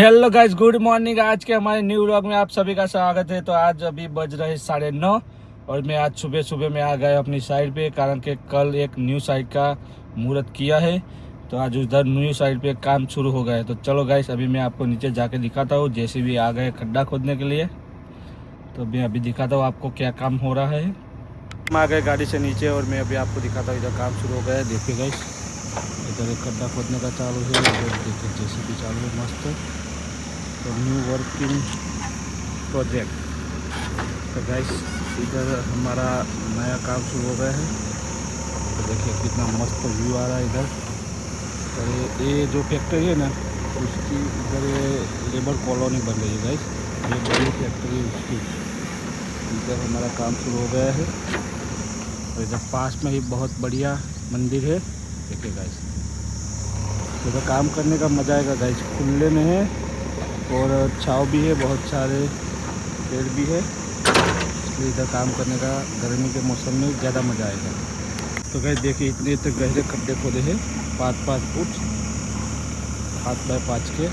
Hello guys, good morning. आज के हमारे न्यू व्लॉग में आप सभी का स्वागत है। तो आज अभी बज रहे 9:30 और मैं आज सुबह सुबह में आ गया अपनी साइड पे, कारण कि कल एक न्यू साइड का मुहूर्त किया है। तो आज उधर न्यू साइड पे काम शुरू हो गया है। तो चलो गाइस, अभी मैं आपको नीचे जाके दिखाता हूँ। जैसे भी आ गए खड्डा खोदने के लिए, तो मैं अभी दिखाता हूँ आपको क्या काम हो रहा है। हम आ गए गाड़ी से नीचे और मैं अभी आपको दिखाता हूँ इधर काम शुरू हो गया है। देखिए गाइस, इधर एक खड्डा खोदने का चालू है। देखिए जेसीबी चालू है मस्त। तो न्यू वर्किंग प्रोजेक्ट। तो गाइस, इधर हमारा नया काम शुरू हो गया है। तो देखिए कितना मस्त व्यू आ रहा है इधर। तो ये जो फैक्ट्री है ना, उसकी इधर ये लेबर कॉलोनी बन रही है गाइस। ये बड़ी फैक्ट्री है उसकी। इधर हमारा काम शुरू हो गया है। और इधर पास में ही बहुत बढ़िया मंदिर है। देखिए गाइस, इधर काम करने का मज़ा आएगा गाइस। खुले में है और छाव भी है, बहुत सारे पेड़ भी है, इसलिए इधर काम करने का गर्मी के मौसम में ज़्यादा मज़ा आएगा। तो गाइस देखिए, इतने इतने गहरे खड्डे खोदे हैं, 5-5 फुट 7 बाय 5 के।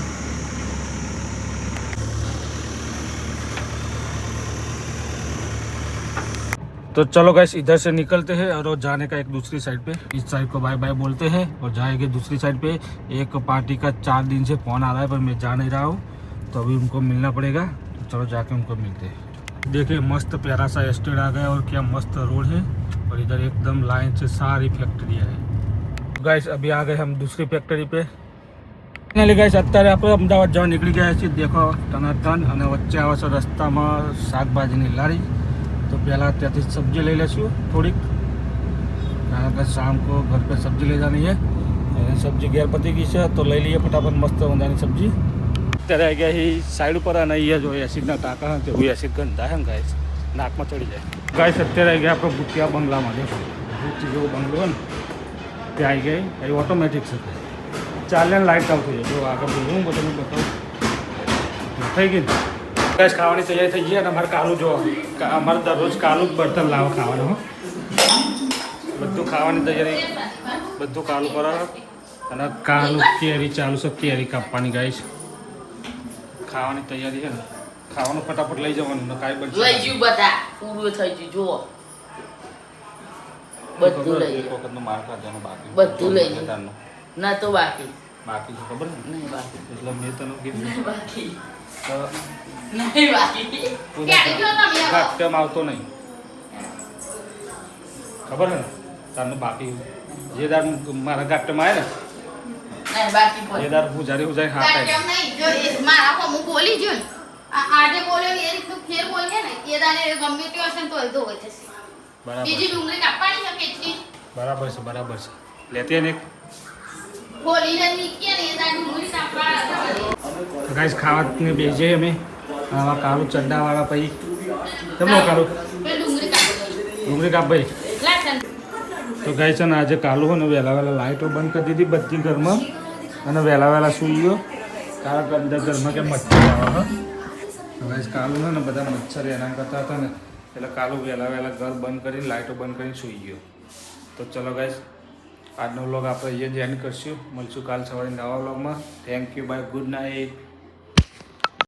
तो चलो गाइस, इधर से निकलते हैं और जाने का एक दूसरी साइड पे। इस साइड को बाय बाय बोलते हैं और जाएंगे दूसरी साइड पे। एक पार्टी का 4 दिन से फ़ोन आ रहा है, पर मैं जा नहीं रहा हूँ, तो अभी उनको मिलना पड़ेगा। तो चलो जाके उनको मिलते हैं। देखिए मस्त प्यारा सा एस्टेट आ गया और क्या मस्त रोड है। और इधर एकदम लाइन से सारी फैक्ट्रियाँ है। गाइस अभी आ गए हम दूसरी फैक्ट्री पे। गाइस અત્યારે આપણે અમદાવાદ જવા નીકળી ગયા છીએ। देखो टनाटन અને વચ્ચે આવે છે રસ્તામાં શાકભાજીની લારી। तो पहला त्याથી सब्जी ले लेशू थोड़ी, कारण કે शाम को घर पे सब्जी ले जानी है। सब्जी घेर पती गई है, तो ले लिए फटाफट मस्त मजानी सब्जी। અત્યારે આવી ગયા ही साइड पर અને અહીંયા जो એસિડના ટાંકા છે, એવું એસિડ ગંધાય ને ગાઈસ, નાકમાં ચડી જાય। ગાઈસ અત્યારે આવી ગયા આપણે ભૂતિયા બંગલામાં। देखो ભૂતિ જેવો બંગલો ને, ત્યાં આવી ગઈ। એ ઓટોમેટિક છે, ચાલે લાઇટ આઉટ થઈ જાય। જો આગળ બોલું હું તમને બતાવું, થઈ ગઈ। ગેસ ખાવાની તૈયારી થઈ ગઈ। અને અમારે કાલું જો, અમારે દરરોજ કાલું જ બર્તન લાવો ખાવાનું। બધું ખાવાની તૈયારી, બધું કાલું કરો। અને કાલું કેરી ચાલુ છે, કેરી કાપવાની ગાઈસ। ખાવાની તૈયારી છે ને, ખાવાનું ફટાફટ લઈ જવાનું, કાંઈ બનશે લઈ જયું, બધા પૂરું થઈ ગયું। જુઓ બધું લઈ એક વખતનું માર ખાવાનું બાકી, બધું લઈ ગયું ના, તો બાકી બાકી છે ખબર ને, નહીં બાકી, એટલે મેં તને કીધું નહીં બાકી, તો નહીં બાકી। ક્યારે ગયો તમે? ઘાટમ આવતો નહીં, ખબર છે ને તારનું બાકી। જે દાર મારા ઘાટમ આવે ને, નહીં બાકી કોઈ જે દાર પૂજારી ઉજારી હા થાય। કેમ નહીં? જો એ મારા કો હું બોલી જો ને, આજે બોલ્યો ને એ રીતનું ફેર બોલીએ ને, એ દાને ગમે તે હશે ને તો એ ધોઈ જશે। બરાબર, બીજી ડુંગળી કાપવાની છે કેટલી? બરાબર છે, બરાબર છે। લેતી ને બોલીને નીકળીએ ને, એ દાને ડુંગળી કાપવા। ગાઈસ ખાવાને બેસીએ અમે। આવા કાળું ચડ્ડાવાળા પછી તમને કાળું બે ડુંગળી કાપી ડુંગળી કાપ ભાઈ। લાટન તો ગાઈસ છે ને, આજે કાલું હોય ને વહેલા વહેલા લાઇટો બંધ કરી દીધી બધી ઘરમાં, અને વહેલા વહેલા સૂઈ ગયો, કારણ કે અંદર ઘરમાં કે મચ્છર આવે। તો ગાઈસ કાલું છે ને, બધા મચ્છર હેરાન કરતા હતા ને, એટલે કાલું વહેલા વહેલા ઘર બંધ કરીને લાઇટો બંધ કરીને સૂઈ ગયો। તો ચલો ગાઈસ, આજનો વ્લોગ આપણે અહીંયા જ એન્ડ કરશું। મળશું કાલ સવારે નવા વ્લોગમાં। Thank you, bye, good night.